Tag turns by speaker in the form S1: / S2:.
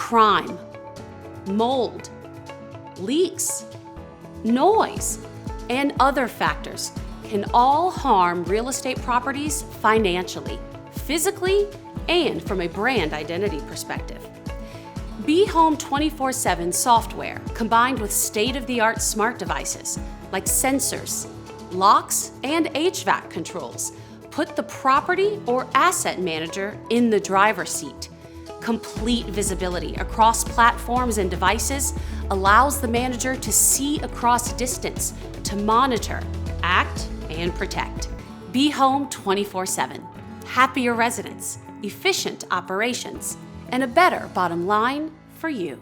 S1: crime, mold, leaks, noise, and other factors can all harm real estate properties financially, physically, and from a brand identity perspective. BeHome 24/7 software, combined with state-of-the-art smart devices like sensors, locks, and HVAC controls, put the property or asset manager in the driver's seat. Complete visibility across platforms and devices allows the manager to see across distance to monitor, act, and protect. BeHome 24/7. Happier residents, efficient operations, and a better bottom line for you.